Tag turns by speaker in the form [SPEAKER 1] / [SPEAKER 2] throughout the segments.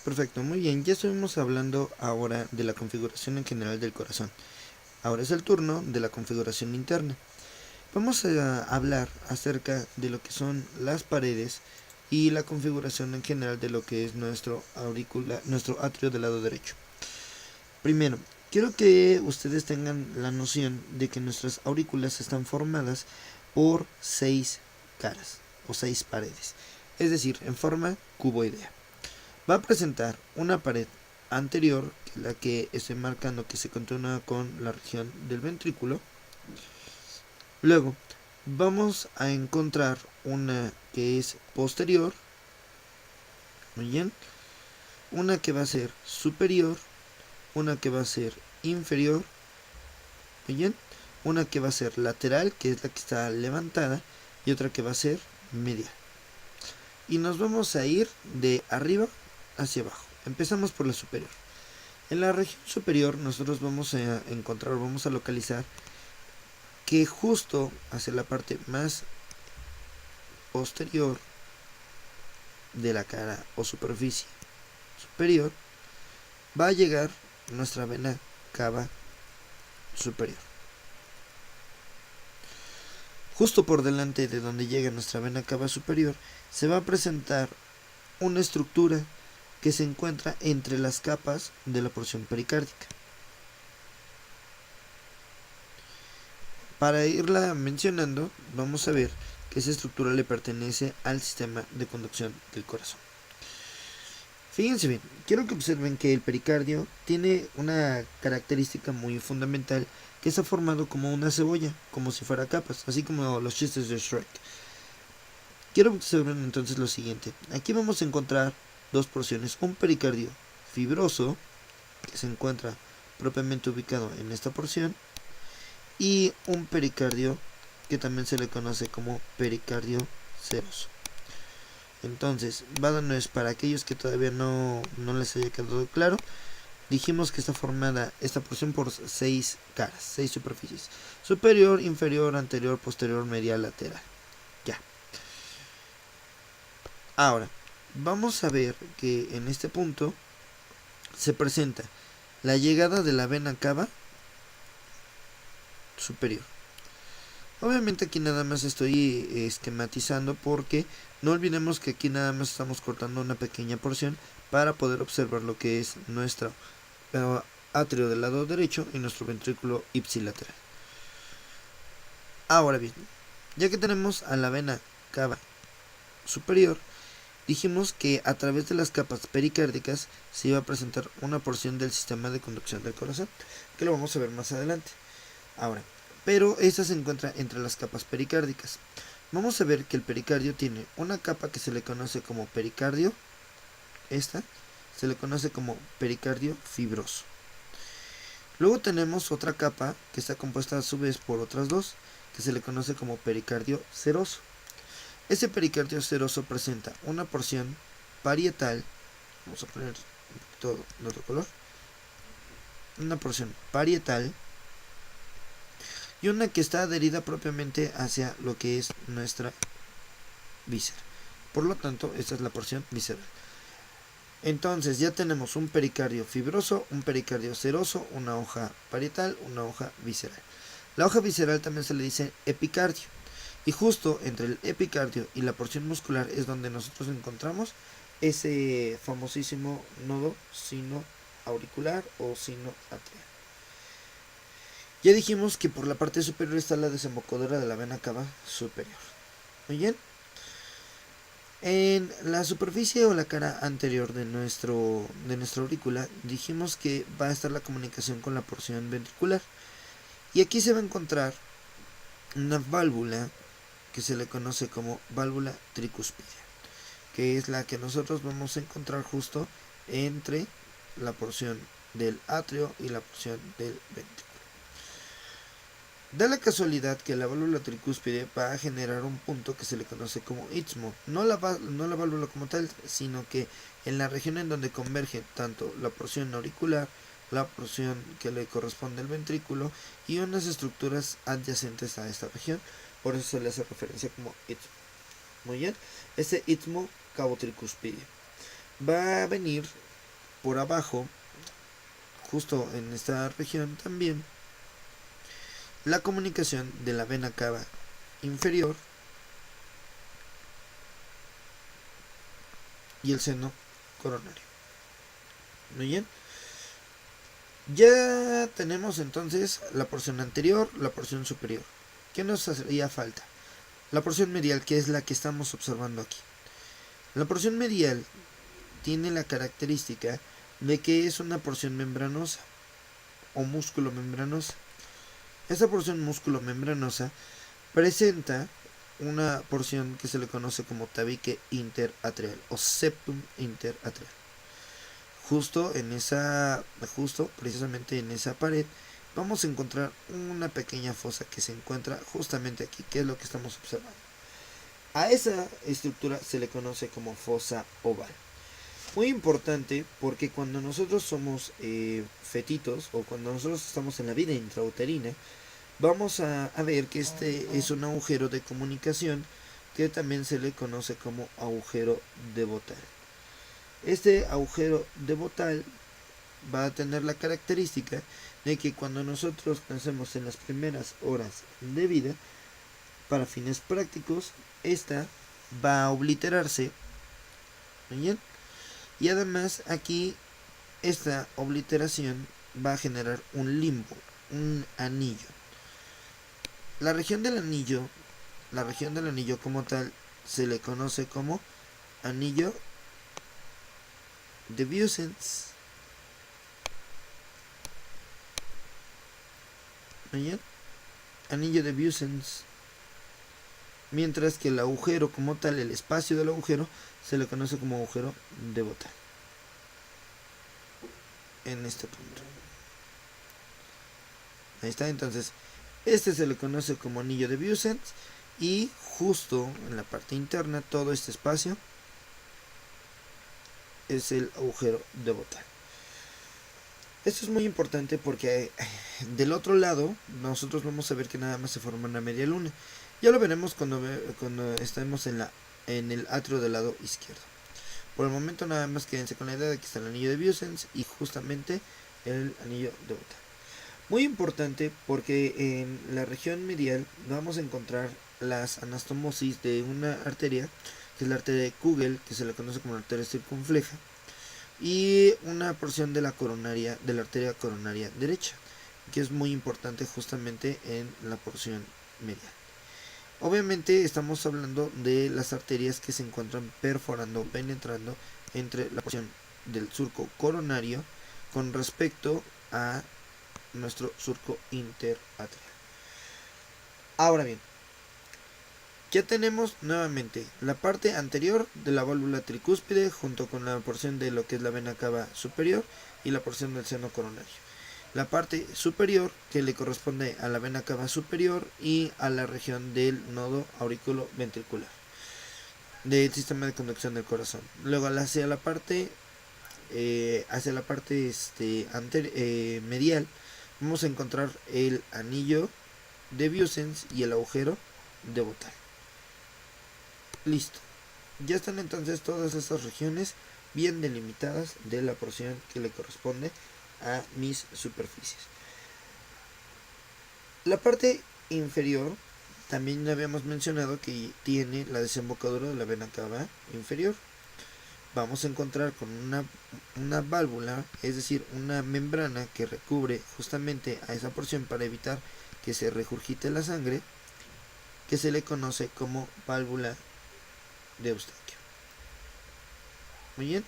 [SPEAKER 1] Perfecto, muy bien, ya estuvimos hablando ahora de la configuración en general del corazón. Ahora es el turno de la configuración interna. Vamos a hablar acerca de lo que son las paredes y la configuración en general de lo que es nuestro atrio del lado derecho. Primero, quiero que ustedes tengan la noción de que nuestras aurículas están formadas por 6 caras o 6 paredes, es decir, en forma cuboidea. Va a presentar una pared anterior, que es la que estoy marcando que se continúa con la región del ventrículo. Luego vamos a encontrar una que es posterior, muy bien, una que va a ser superior, una que va a ser inferior, muy bien, una que va a ser lateral, que es la que está levantada, y otra que va a ser media. Y nos vamos a ir de arriba hacia abajo. Empezamos por la superior. En la región superior nosotros vamos a localizar que justo hacia la parte más posterior de la cara o superficie superior va a llegar nuestra vena cava superior. Justo por delante de donde llega nuestra vena cava superior se va a presentar una estructura que se encuentra entre las capas de la porción pericárdica. Para irla mencionando, vamos a ver que esa estructura le pertenece al sistema de conducción del corazón. Fíjense bien, quiero que observen que el pericardio tiene una característica muy fundamental, que está formado como una cebolla, como si fuera capas, así como los chistes de Shrek. Quiero que observen entonces lo siguiente. Aquí vamos a encontrar dos porciones, un pericardio fibroso, que se encuentra propiamente ubicado en esta porción, y un pericardio que también se le conoce como pericardio seroso. Entonces, vámonos para aquellos que todavía no les haya quedado claro. Dijimos que está formada esta porción por 6 caras, 6 superficies: superior, inferior, anterior, posterior, medial, lateral. Ya. Ahora, vamos a ver que en este punto se presenta la llegada de la vena cava superior. Obviamente aquí nada más estoy esquematizando, porque no olvidemos que aquí nada más estamos cortando una pequeña porción para poder observar lo que es nuestro atrio del lado derecho y nuestro ventrículo ipsilateral. Ahora bien, ya que tenemos a la vena cava superior, dijimos que a través de las capas pericárdicas se iba a presentar una porción del sistema de conducción del corazón, que lo vamos a ver más adelante. Ahora, pero esta se encuentra entre las capas pericárdicas. Vamos a ver que el pericardio tiene una capa que se le conoce como pericardio. Esta se le conoce como pericardio fibroso. Luego tenemos otra capa que está compuesta a su vez por otras dos, que se le conoce como pericardio seroso. Este pericardio seroso presenta una porción parietal. Vamos a poner un poquito de otro color. Una porción parietal y una que está adherida propiamente hacia lo que es nuestra víscera. Por lo tanto, esta es la porción visceral. Entonces ya tenemos un pericardio fibroso, un pericardio seroso, una hoja parietal, una hoja visceral. La hoja visceral también se le dice epicardio, y justo entre el epicardio y la porción muscular es donde nosotros encontramos ese famosísimo nodo sino auricular o sino atrial. Ya dijimos que por la parte superior está la desembocadura de la vena cava superior. Muy bien. En la superficie o la cara anterior de nuestra aurícula dijimos que va a estar la comunicación con la porción ventricular. Y aquí se va a encontrar una válvula que se le conoce como válvula tricúspide, que es la que nosotros vamos a encontrar justo entre la porción del atrio y la porción del ventrículo. Da la casualidad que la válvula tricúspide va a generar un punto que se le conoce como istmo, no la válvula como tal, sino que en la región en donde convergen tanto la porción auricular, la porción que le corresponde al ventrículo y unas estructuras adyacentes a esta región, por eso se le hace referencia como istmo. Muy bien, este istmo cabo tricúspide va a venir por abajo, justo en esta región también, la comunicación de la vena cava inferior y el seno coronario. Muy bien. Ya tenemos entonces la porción anterior, la porción superior. ¿Qué nos haría falta? La porción medial, que es la que estamos observando aquí. La porción medial tiene la característica de que es una porción membranosa o músculo membranosa. Esta porción músculo membranosa presenta una porción que se le conoce como tabique interatrial o septum interatrial. Justo precisamente en esa pared vamos a encontrar una pequeña fosa que se encuentra justamente aquí, que es lo que estamos observando. A esa estructura se le conoce como fosa oval. Muy importante porque cuando nosotros somos fetitos o cuando nosotros estamos en la vida intrauterina, vamos a ver que este es un agujero de comunicación que también se le conoce como agujero de Bottal. Este agujero de Bottal va a tener la característica de que cuando nosotros nacemos en las primeras horas de vida, para fines prácticos, esta va a obliterarse. ¿Bien? Y además aquí esta obliteración va a generar un limbo, un anillo. La región del anillo como tal se le conoce como anillo de Vieussens. ¿Bien? Anillo de Vieussens. Mientras que el agujero como tal, el espacio del agujero, se le conoce como agujero de Bottal. En este punto. Ahí está, entonces, este se le conoce como anillo de Vieussens y justo en la parte interna, todo este espacio es el agujero de Bottal. Esto es muy importante porque del otro lado nosotros vamos a ver que nada más se forma una media luna. Ya lo veremos cuando estemos en el atrio del lado izquierdo. Por el momento nada más quédense con la idea de que está el anillo de Vieussens y justamente el anillo de Bottal. Muy importante porque en la región medial vamos a encontrar las anastomosis de una arteria, que es la arteria de Kugel, que se le conoce como la arteria circunfleja, y una porción de la arteria coronaria derecha, que es muy importante justamente en la porción medial. Obviamente estamos hablando de las arterias que se encuentran perforando, penetrando entre la porción del surco coronario con respecto a nuestro surco interatrial. Ahora bien, ya tenemos nuevamente la parte anterior de la válvula tricúspide junto con la porción de lo que es la vena cava superior y la porción del seno coronario. La parte superior que le corresponde a la vena cava superior y a la región del nodo auriculoventricular del sistema de conducción del corazón. Luego hacia la parte medial vamos a encontrar el anillo de Vieussens y el agujero de Bottal. Listo. Ya están entonces todas estas regiones bien delimitadas de la porción que le corresponde a mis superficies. La parte inferior también habíamos mencionado que tiene la desembocadura de la vena cava inferior. Vamos a encontrar con una válvula, es decir, una membrana que recubre justamente a esa porción para evitar que se regurgite la sangre, que se le conoce como válvula de Eustaquio. Muy bien.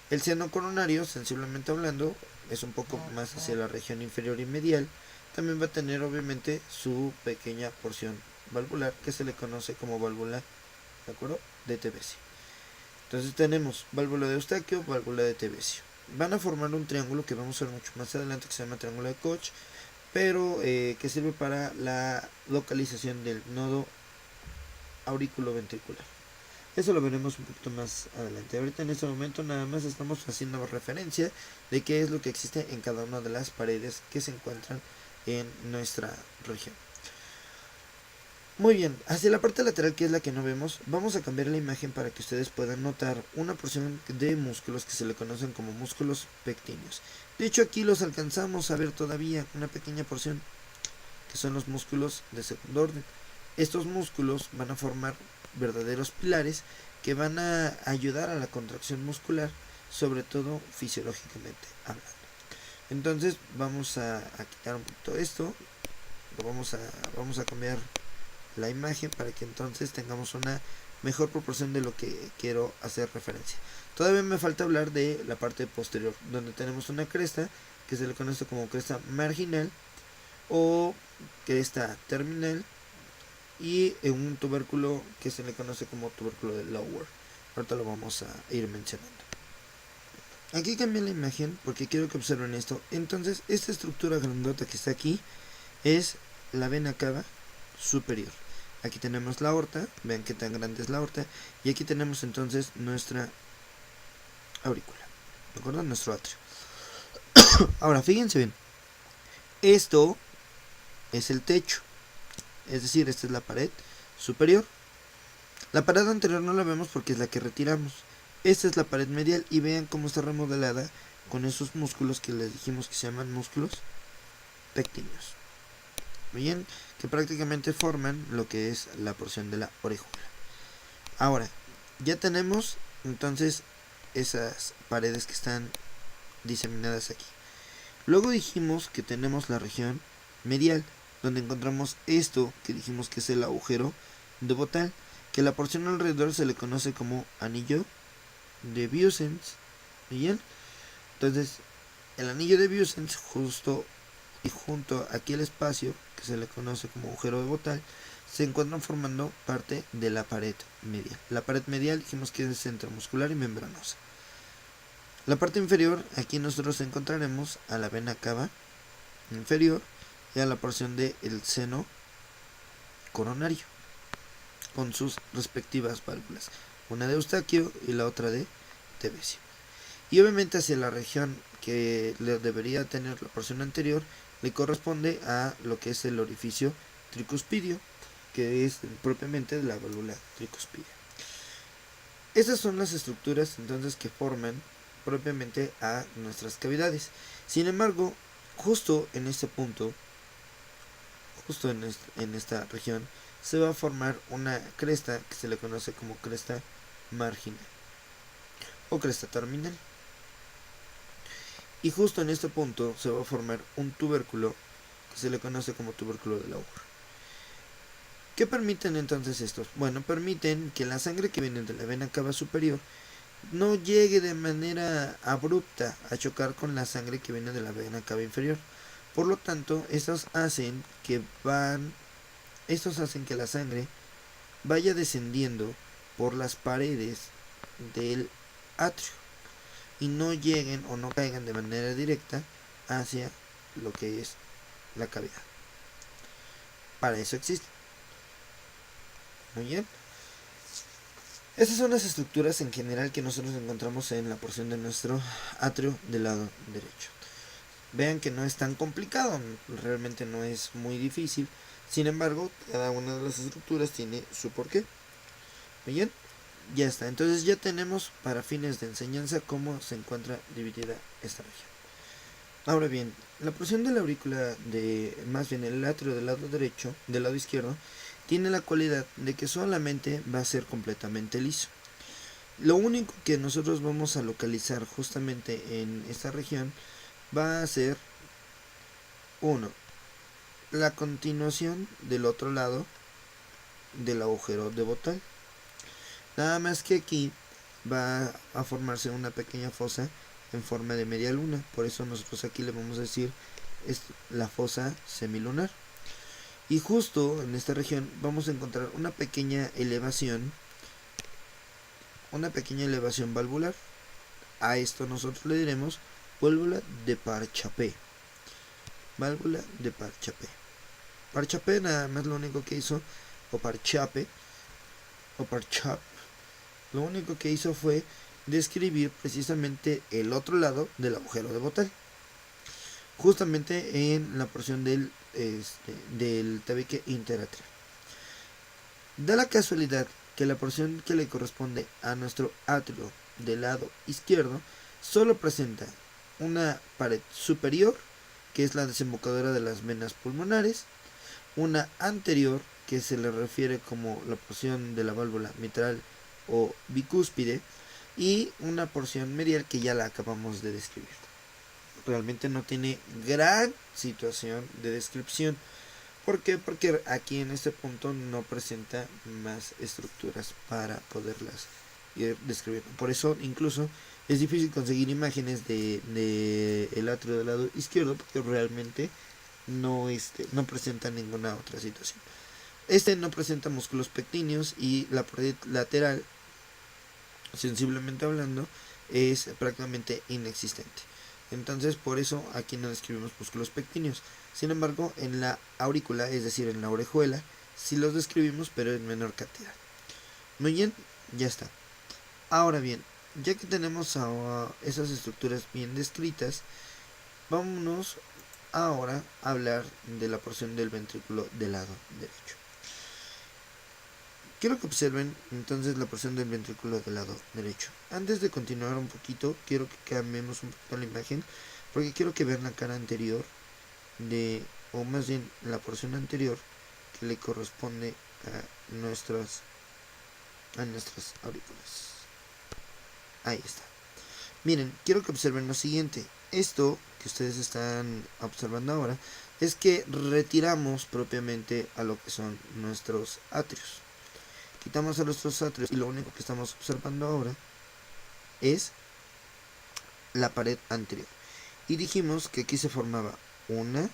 [SPEAKER 1] El seno coronario, sensiblemente hablando, es un poco más hacia la región inferior y medial. También va a tener obviamente su pequeña porción valvular que se le conoce como válvula, ¿de acuerdo?, de Tevesi. Entonces tenemos válvula de Eustaquio, válvula de Tevesi. Van a formar un triángulo que vamos a ver mucho más adelante, que se llama triángulo de Koch, pero que sirve para la localización del nodo auriculoventricular. Eso lo veremos un poquito más adelante. Ahorita en este momento nada más estamos haciendo referencia de qué es lo que existe en cada una de las paredes que se encuentran en nuestra región. Muy bien, hacia la parte lateral, que es la que no vemos, vamos a cambiar la imagen para que ustedes puedan notar una porción de músculos que se le conocen como músculos pectíneos. De hecho, aquí los alcanzamos a ver todavía, una pequeña porción, que son los músculos de segundo orden. Estos músculos van a formar verdaderos pilares que van a ayudar a la contracción muscular, sobre todo fisiológicamente hablando. Entonces vamos a quitar un poquito esto, vamos a cambiar la imagen para que entonces tengamos una mejor proporción de lo que quiero hacer referencia. Todavía me falta hablar de la parte posterior, donde tenemos una cresta que se le conoce como cresta marginal o cresta terminal, y un tubérculo que se le conoce como tubérculo de Lower. Ahorita lo vamos a ir mencionando. Aquí cambié la imagen porque quiero que observen esto. Entonces, esta estructura grandota que está aquí es la vena cava superior. Aquí tenemos la aorta, vean qué tan grande es la aorta, y aquí tenemos entonces nuestra aurícula, ¿de acuerdo? Nuestro atrio. Ahora, fíjense bien, esto es el techo, es decir, esta es la pared superior. La pared anterior no la vemos porque es la que retiramos. Esta es la pared medial y vean cómo está remodelada con esos músculos que les dijimos que se llaman músculos pectíneos. Bien, que prácticamente forman lo que es la porción de la orejuela. Ahora, ya tenemos entonces esas paredes que están diseminadas aquí. Luego dijimos que tenemos la región medial, donde encontramos esto que dijimos que es el agujero de Bottal, que la porción alrededor se le conoce como anillo de Vieussens. Bien, entonces el anillo de Vieussens justo y junto aquí el espacio que se le conoce como agujero de Bottal se encuentran formando parte de la pared medial. La pared medial dijimos que es centromuscular y membranosa. La parte inferior, aquí nosotros encontraremos a la vena cava inferior y a la porción del seno coronario con sus respectivas válvulas, una de Eustaquio y la otra de Tevesio. Y obviamente hacia la región que le debería tener la porción anterior le corresponde a lo que es el orificio tricuspidio, que es propiamente la válvula tricuspidia. Estas son las estructuras entonces que forman propiamente a nuestras cavidades. Sin embargo, justo en este punto, justo en esta región, se va a formar una cresta que se le conoce como cresta marginal o cresta terminal. Y justo en este punto se va a formar un tubérculo que se le conoce como tubérculo de Lauer. ¿Qué permiten entonces estos? Bueno, permiten que la sangre que viene de la vena cava superior no llegue de manera abrupta a chocar con la sangre que viene de la vena cava inferior. Por lo tanto, estos hacen que la sangre vaya descendiendo por las paredes del atrio y no lleguen o no caigan de manera directa hacia lo que es la cavidad. Para eso existe. Muy bien. Estas son las estructuras en general que nosotros encontramos en la porción de nuestro atrio del lado derecho. Vean que no es tan complicado, realmente no es muy difícil. Sin embargo, cada una de las estructuras tiene su porqué. Muy bien, ya está. Entonces ya tenemos para fines de enseñanza cómo se encuentra dividida esta región. Ahora bien, la porción de la aurícula más bien el atrio del lado derecho, del lado izquierdo, tiene la cualidad de que solamente va a ser completamente liso. Lo único que nosotros vamos a localizar justamente en esta región va a ser 1. La continuación del otro lado del agujero de Bottal. Nada más que aquí va a formarse una pequeña fosa en forma de media luna. Por eso nosotros aquí le vamos a decir es la fosa semilunar. Y justo en esta región vamos a encontrar una pequeña elevación valvular. A esto nosotros le diremos válvula de Parchapé. Válvula de Parchapé. Parchapé nada más lo único que hizo, o Parchap, lo único que hizo fue describir precisamente el otro lado del agujero de Bottal. Justamente en la porción del tabique interatrial. Da la casualidad que la porción que le corresponde a nuestro atrio del lado izquierdo solo presenta una pared superior, que es la desembocadura de las venas pulmonares, una anterior, que se le refiere como la porción de la válvula mitral o bicúspide, y una porción medial que ya la acabamos de describir. Realmente no tiene gran situación de descripción. ¿Por qué? Porque aquí en este punto no presenta más estructuras para poderlas ir describiendo. Por eso incluso es difícil conseguir imágenes de el atrio del lado izquierdo, porque realmente no presenta ninguna otra situación. No presenta músculos pectíneos y la pared lateral, sensiblemente hablando, es prácticamente inexistente. Entonces por eso aquí no describimos músculos pectíneos. Sin embargo, en la aurícula, es decir, en la orejuela, sí los describimos, pero en menor cantidad. Muy bien, ya está. Ahora bien, ya que tenemos esas estructuras bien descritas, vámonos ahora a hablar de la porción del ventrículo del lado derecho. Quiero que observen entonces la porción del ventrículo del lado derecho. Antes de continuar un poquito, quiero que cambiemos un poquito la imagen, porque quiero que vean la cara anterior o más bien la porción anterior que le corresponde a nuestras aurículas. Ahí está. Miren, quiero que observen lo siguiente. Esto que ustedes están observando ahora es que retiramos propiamente a lo que son nuestros atrios. Quitamos a nuestros atrios y lo único que estamos observando ahora es la pared anterior. Y dijimos que aquí se formaba 1,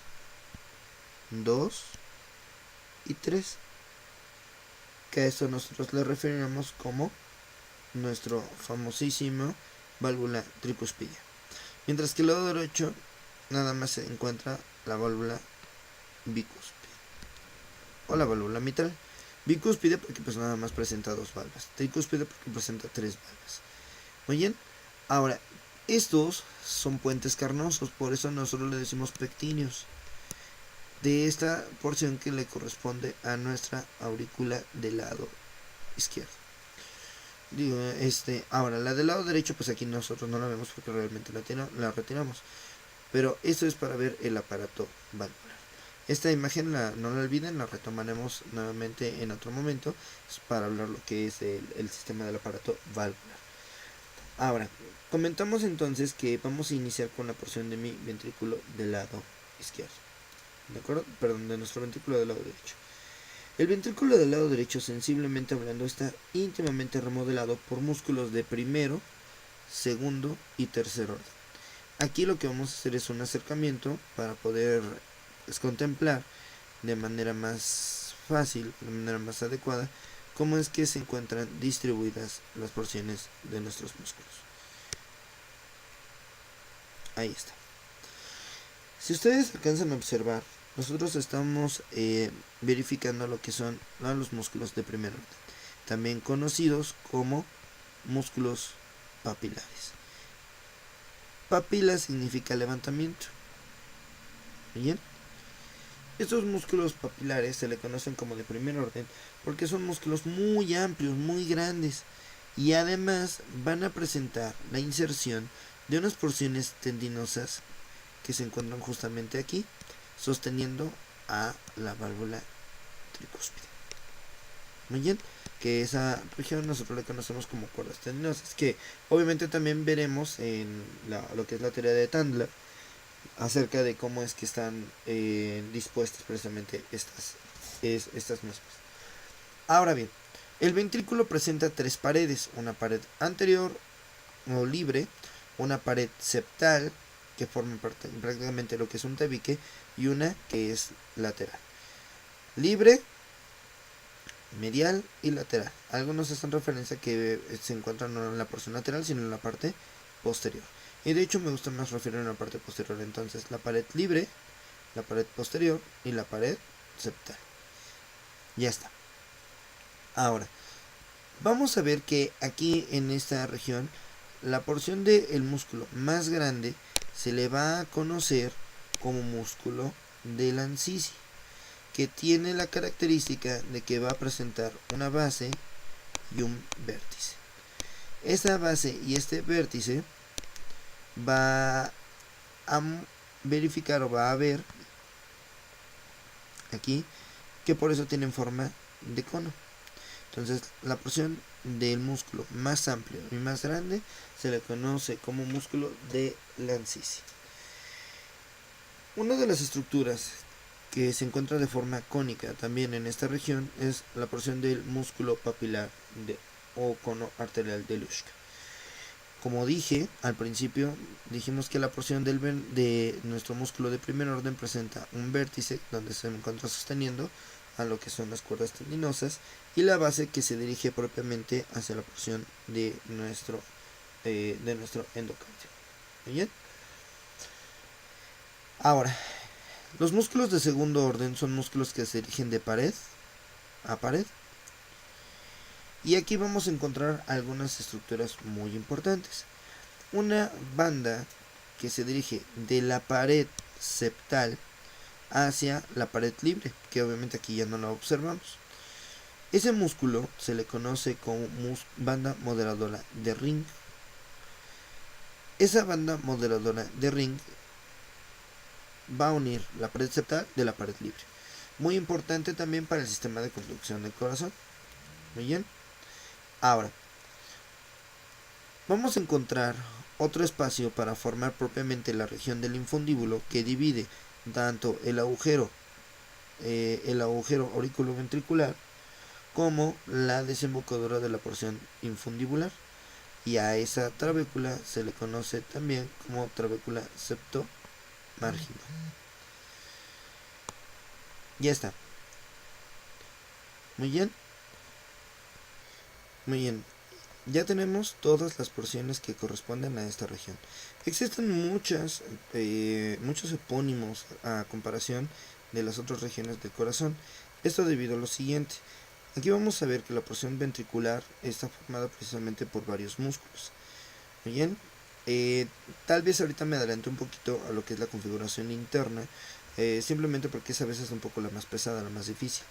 [SPEAKER 1] 2 y 3, que a eso nosotros le referimos como nuestro famosísimo válvula tricuspidia. Mientras que el lado derecho nada más se encuentra la válvula bicúspide o la válvula mitral. Bicúspide porque pues nada más presenta 2 válvulas, tricúspide porque presenta 3 válvulas. Muy bien, ahora estos son puentes carnosos, por eso nosotros le decimos pectíneos, de esta porción que le corresponde a nuestra aurícula del lado izquierdo. Ahora la del lado derecho, pues aquí nosotros no la vemos porque realmente la retiramos, pero esto es para ver el aparato valvular. Esta imagen no la olviden, la retomaremos nuevamente en otro momento para hablar lo que es el sistema del aparato valvular. Ahora, comentamos entonces que vamos a iniciar con la porción de mi ventrículo del lado izquierdo, ¿de acuerdo? Perdón, de nuestro ventrículo del lado derecho. El ventrículo del lado derecho, sensiblemente hablando, está íntimamente remodelado por músculos de primero, segundo y tercer orden. Aquí lo que vamos a hacer es un acercamiento para poder contemplar de manera más fácil, de manera más adecuada, cómo es que se encuentran distribuidas las porciones de nuestros músculos. Ahí está. Si ustedes alcanzan a observar, nosotros estamos verificando lo que son los músculos de primer orden, también conocidos como músculos papilares. Papila significa levantamiento. Bien. Estos músculos papilares se le conocen como de primer orden porque son músculos muy amplios, muy grandes, y además van a presentar la inserción de unas porciones tendinosas que se encuentran justamente aquí, sosteniendo a la válvula tricúspide. Muy bien, que esa región nosotros la conocemos como cuerdas tendinosas, que obviamente también veremos en lo que es la teoría de Tandler acerca de cómo es que están dispuestas precisamente estas mismas. Ahora bien, el ventrículo presenta 3 paredes: una pared anterior o libre, una pared septal que forma prácticamente lo que es un tabique, y una que es lateral. Libre, medial y lateral. Algunos hacen referencia a que se encuentran no en la porción lateral, sino en la parte posterior. Y de hecho me gusta más referir a la parte posterior. Entonces la pared libre, la pared posterior y la pared septal. Ya está. Ahora, vamos a ver que aquí en esta región, la porción del músculo más grande se le va a conocer como músculo de Lanzisi, que tiene la característica de que va a presentar una base y un vértice. Esta base y este vértice va a verificar o va a ver aquí que por eso tienen forma de cono. Entonces la porción del músculo más amplio y más grande se le conoce como músculo de Lanzisi. Una de las estructuras que se encuentra de forma cónica también en esta región es la porción del músculo papilar o cono arterial de Luschka. Como dije al principio, dijimos que la porción de nuestro músculo de primer orden presenta un vértice donde se encuentra sosteniendo a lo que son las cuerdas tendinosas y la base que se dirige propiamente hacia la porción de nuestro endocardio. ¿Bien? Ahora, los músculos de segundo orden son músculos que se dirigen de pared a pared. Y aquí vamos a encontrar algunas estructuras muy importantes. Una banda que se dirige de la pared septal hacia la pared libre, que obviamente aquí ya no la observamos. Ese músculo se le conoce como banda moderadora de Ring. Esa banda moderadora de Ring va a unir la pared septal de la pared libre. Muy importante también para el sistema de conducción del corazón. Muy bien. Ahora, vamos a encontrar otro espacio para formar propiamente la región del infundíbulo que divide tanto el agujero auriculoventricular como la desembocadura de la porción infundibular, y a esa trabécula se le conoce también como trabécula septomarginal. Ya está. Muy bien. Muy bien. Ya tenemos todas las porciones que corresponden a esta región. Existen muchos epónimos a comparación de las otras regiones del corazón. Esto debido a lo siguiente. Aquí vamos a ver que la porción ventricular está formada precisamente por varios músculos. Muy bien. Tal vez ahorita me adelante un poquito a lo que es la configuración interna, simplemente porque es a veces un poco la más pesada, la más difícil.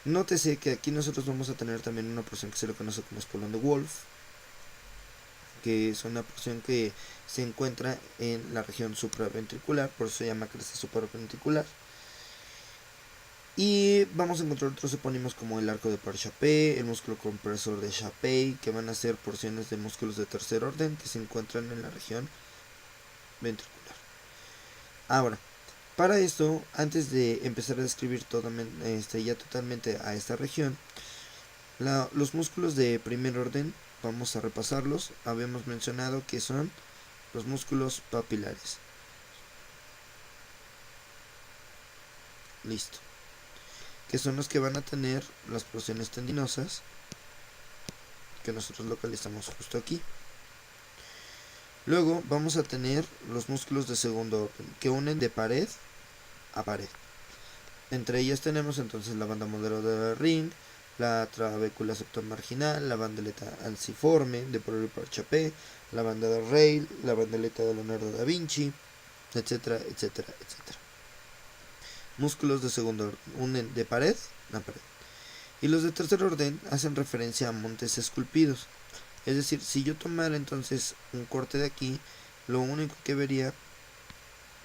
[SPEAKER 1] Nótese que aquí nosotros vamos a tener también una porción que se le conoce como espolón de Wolf, que es una porción que se encuentra en la región supraventricular, por eso se llama cresta supraventricular. Y vamos a encontrar otros epónimos como el arco de Parchappé, el músculo compresor de Chappé, que van a ser porciones de músculos de tercer orden que se encuentran en la región ventricular. Ahora, para esto, antes de empezar a describir ya totalmente a esta región, los músculos de primer orden, vamos a repasarlos. Habíamos mencionado que son los músculos papilares. Listo. Que son los que van a tener las porciones tendinosas que nosotros localizamos justo aquí. Luego vamos a tener los músculos de segundo orden que unen de pared a pared. Entre ellas tenemos entonces la banda moderadora de Ring, la trabécula septomarginal, la bandeleta alciforme de Parchappé, la banda de Rayleigh, la bandeleta de Leonardo da Vinci, etcétera, etcétera, etcétera. Músculos de segundo orden unen de pared a pared. Y los de tercer orden hacen referencia a montes esculpidos. Es decir, si yo tomara entonces un corte de aquí, lo único que vería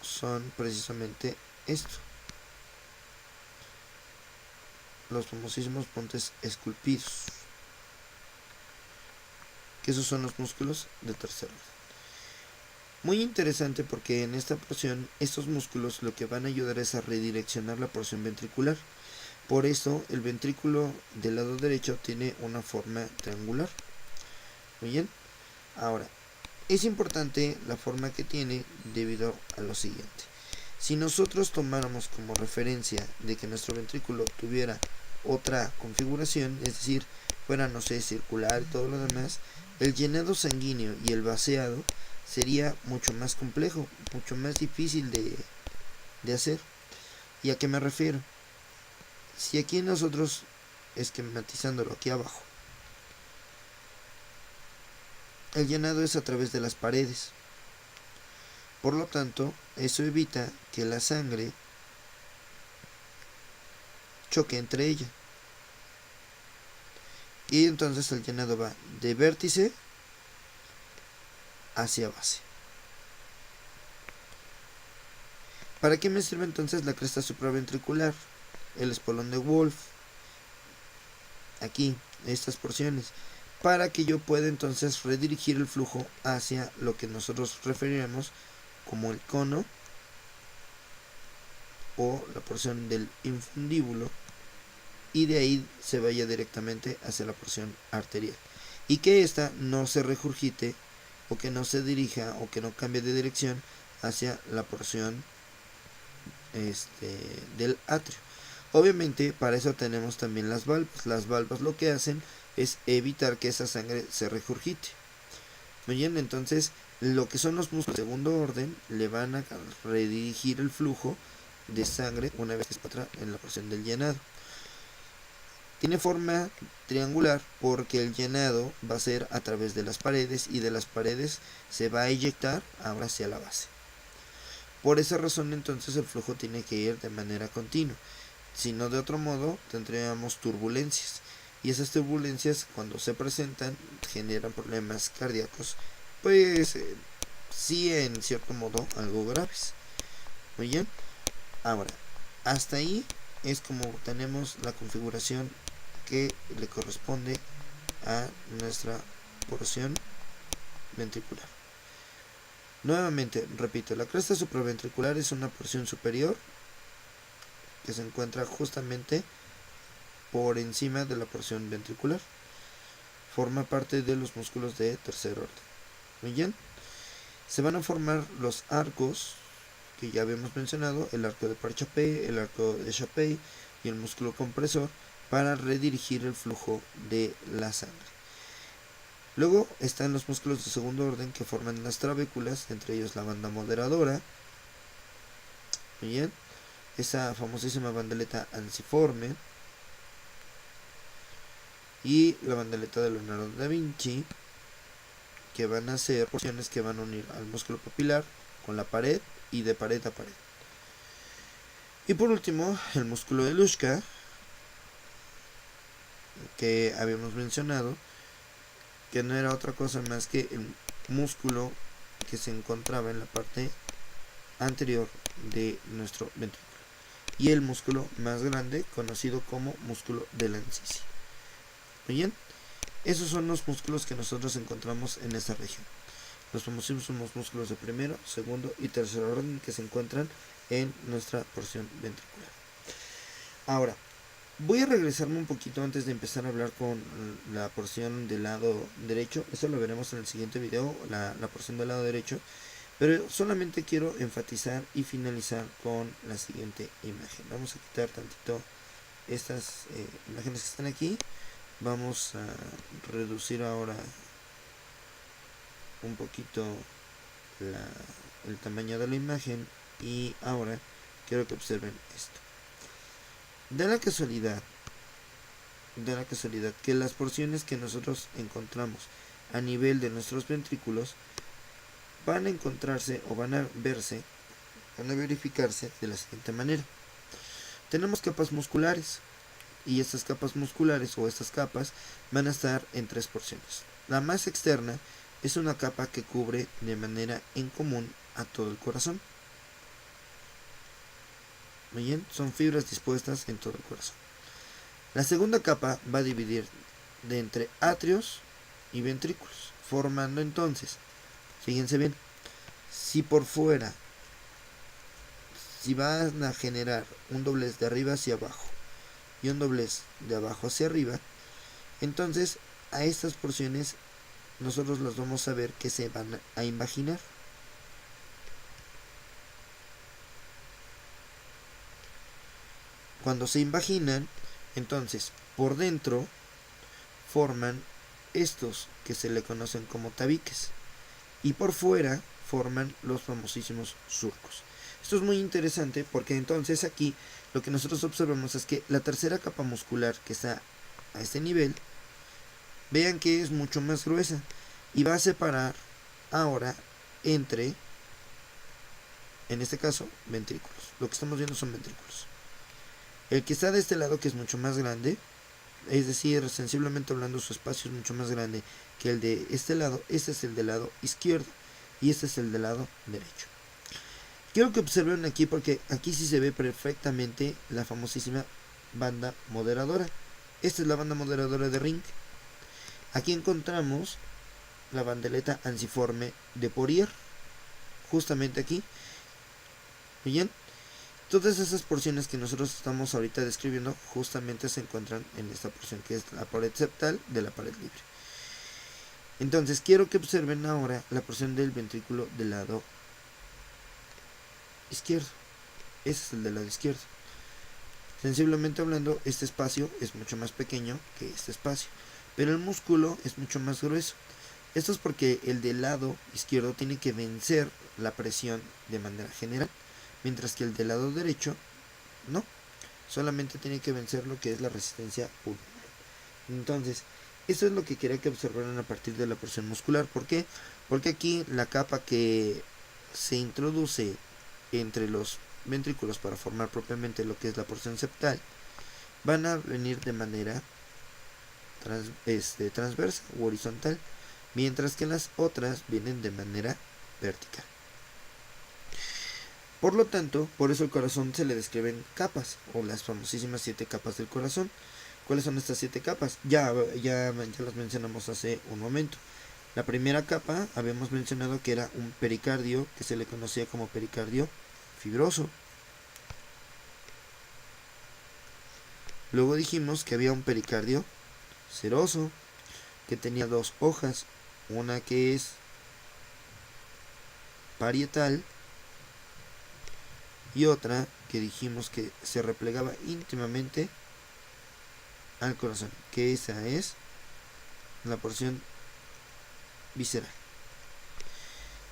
[SPEAKER 1] son precisamente esto. Los famosísimos montes esculpidos. Que esos son los músculos de tercer orden. Muy interesante porque en esta porción estos músculos lo que van a ayudar es a redireccionar la porción ventricular. Por eso el ventrículo del lado derecho tiene una forma triangular. Muy bien. Ahora, es importante la forma que tiene debido a lo siguiente. Si nosotros tomáramos como referencia de que nuestro ventrículo tuviera otra configuración, es decir, fuera, no sé, circular y todo lo demás, el llenado sanguíneo y el vaciado sería mucho más complejo, mucho más difícil de hacer. ¿Y a qué me refiero? Si aquí nosotros, esquematizándolo aquí abajo, el llenado es a través de las paredes. Por lo tanto, eso evita que la sangre choque entre ella. Y entonces el llenado va de vértice hacia base. ¿Para qué me sirve entonces la cresta supraventricular? El espolón de Wolff. Aquí, estas porciones. Para que yo pueda entonces redirigir el flujo hacia lo que nosotros referiremos como el cono o la porción del infundíbulo, y de ahí se vaya directamente hacia la porción arterial, y que ésta no se regurgite o que no se dirija o que no cambie de dirección hacia la porción del atrio. Obviamente para eso tenemos también las valvas. Las valvas lo que hacen es evitar que esa sangre se regurgite. Muy bien, entonces lo que son los músculos de segundo orden le van a redirigir el flujo de sangre una vez que se encuentra en la porción del llenado. Tiene forma triangular porque el llenado va a ser a través de las paredes, y de las paredes se va a eyectar ahora hacia la base. Por esa razón entonces el flujo tiene que ir de manera continua, si no de otro modo tendríamos turbulencias, y esas turbulencias cuando se presentan generan problemas cardíacos, pues sí, en cierto modo algo graves. Muy bien, ahora hasta ahí es como tenemos la configuración que le corresponde a nuestra porción ventricular. Nuevamente, repito, la cresta supraventricular es una porción superior que se encuentra justamente por encima de la porción ventricular. Forma parte de los músculos de tercer orden. Muy bien. Se van a formar los arcos que ya habíamos mencionado, el arco de Parchapey, el arco de Chapey y el músculo compresor, para redirigir el flujo de la sangre. Luego están los músculos de segundo orden que forman las trabéculas, entre ellos la banda moderadora. Muy bien. Esa famosísima bandeleta anciforme y la bandeleta de Leonardo da Vinci, que van a ser porciones que van a unir al músculo papilar con la pared y de pared a pared. Y por último, el músculo de Luschka, que habíamos mencionado, que no era otra cosa más que el músculo que se encontraba en la parte anterior de nuestro ventrículo, y el músculo más grande conocido como músculo de Lancisi. Muy bien, esos son los músculos que nosotros encontramos en esta región. Los famosísimos músculos de primero, segundo y tercer orden que se encuentran en nuestra porción ventricular. Ahora, voy a regresarme un poquito antes de empezar a hablar con la porción del lado derecho. Eso lo veremos en el siguiente video, la porción del lado derecho. Pero solamente quiero enfatizar y finalizar con la siguiente imagen. Vamos a quitar tantito estas imágenes que están aquí. Vamos a reducir ahora un poquito el tamaño de la imagen, y ahora quiero que observen esto. De la casualidad que las porciones que nosotros encontramos a nivel de nuestros ventrículos van a encontrarse o van a verificarse de la siguiente manera. Tenemos capas musculares, y estas capas musculares o estas capas van a estar en tres porciones. La más externa es una capa que cubre de manera en común a todo el corazón. Muy bien, son fibras dispuestas en todo el corazón. La segunda capa va a dividir de entre atrios y ventrículos, formando entonces, fíjense bien, si por fuera, si van a generar un doblez de arriba hacia abajo y un doblez de abajo hacia arriba, entonces a estas porciones nosotros las vamos a ver que se van a invaginar. Cuando se invaginan, entonces por dentro forman estos que se le conocen como tabiques, y por fuera forman los famosísimos surcos. Esto es muy interesante porque entonces aquí lo que nosotros observamos es que la tercera capa muscular que está a este nivel, vean que es mucho más gruesa y va a separar ahora entre, en este caso, ventrículos. Lo que estamos viendo son ventrículos. El que está de este lado, que es mucho más grande, es decir, sensiblemente hablando, su espacio es mucho más grande que el de este lado. Este es el del lado izquierdo y este es el del lado derecho. Quiero que observen aquí, porque aquí sí se ve perfectamente la famosísima banda moderadora. Esta es la banda moderadora de Ring. Aquí encontramos la bandeleta anciforme de Fourier, justamente aquí. Bien, todas esas porciones que nosotros estamos ahorita describiendo justamente se encuentran en esta porción, que es la pared septal de la pared libre. Entonces quiero que observen ahora la porción del ventrículo del lado izquierdo. Ese es el del lado izquierdo. Sensiblemente hablando, este espacio es mucho más pequeño que este espacio, pero el músculo es mucho más grueso. Esto es porque el del lado izquierdo tiene que vencer la presión de manera general, mientras que el del lado derecho no, solamente tiene que vencer lo que es la resistencia pulmonar. Entonces, eso es lo que quería que observaran a partir de la porción muscular. ¿Por qué? Porque aquí la capa que se introduce entre los ventrículos para formar propiamente lo que es la porción septal van a venir de manera transversa u horizontal, mientras que las otras vienen de manera vertical. Por lo tanto, por eso el corazón se le describen capas, o las famosísimas 7 capas del corazón. ¿Cuáles son estas 7 capas? Ya las mencionamos hace un momento. La primera capa habíamos mencionado que era un pericardio, que se le conocía como pericardio fibroso. Luego dijimos que había un pericardio seroso, que tenía 2 hojas, una que es parietal y otra que dijimos que se replegaba íntimamente al corazón, que esa es la porción visceral.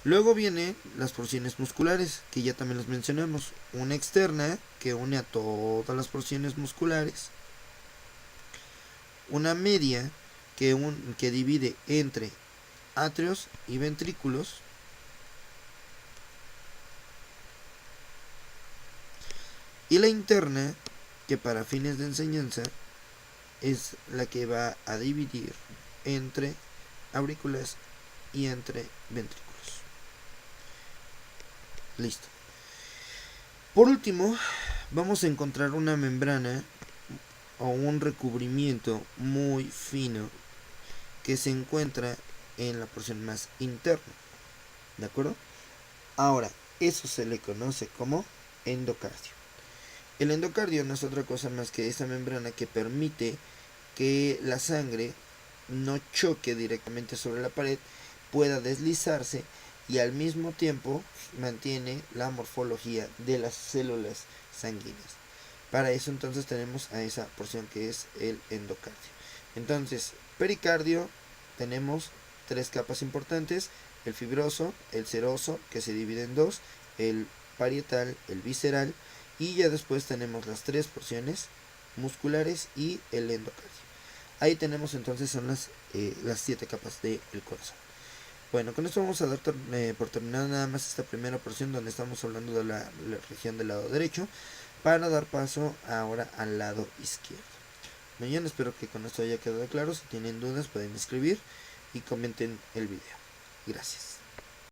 [SPEAKER 1] Luego vienen las porciones musculares, que ya también las mencionamos. Una externa, que une a todas las porciones musculares. Una media, que divide entre atrios y ventrículos. Y la interna, que para fines de enseñanza es la que va a dividir entre aurículas y entre ventrículos. Listo. Por último, vamos a encontrar una membrana o un recubrimiento muy fino que se encuentra en la porción más interna. ¿De acuerdo? Ahora, eso se le conoce como endocardio. El endocardio no es otra cosa más que esa membrana que permite que la sangre no choque directamente sobre la pared, pueda deslizarse y al mismo tiempo mantiene la morfología de las células sanguíneas. Para eso entonces tenemos a esa porción que es el endocardio. Entonces, pericardio tenemos 3 capas importantes: el fibroso, el seroso, que se divide en 2, el parietal, el visceral, y ya después tenemos las 3 porciones musculares y el endocardio. Ahí tenemos entonces son las 7 capas del corazón. Bueno, con esto vamos a dar por terminada nada más esta primera porción donde estamos hablando de la región del lado derecho, para dar paso ahora al lado izquierdo. Mañana espero que con esto haya quedado claro. Si tienen dudas pueden escribir y comenten el video. Gracias.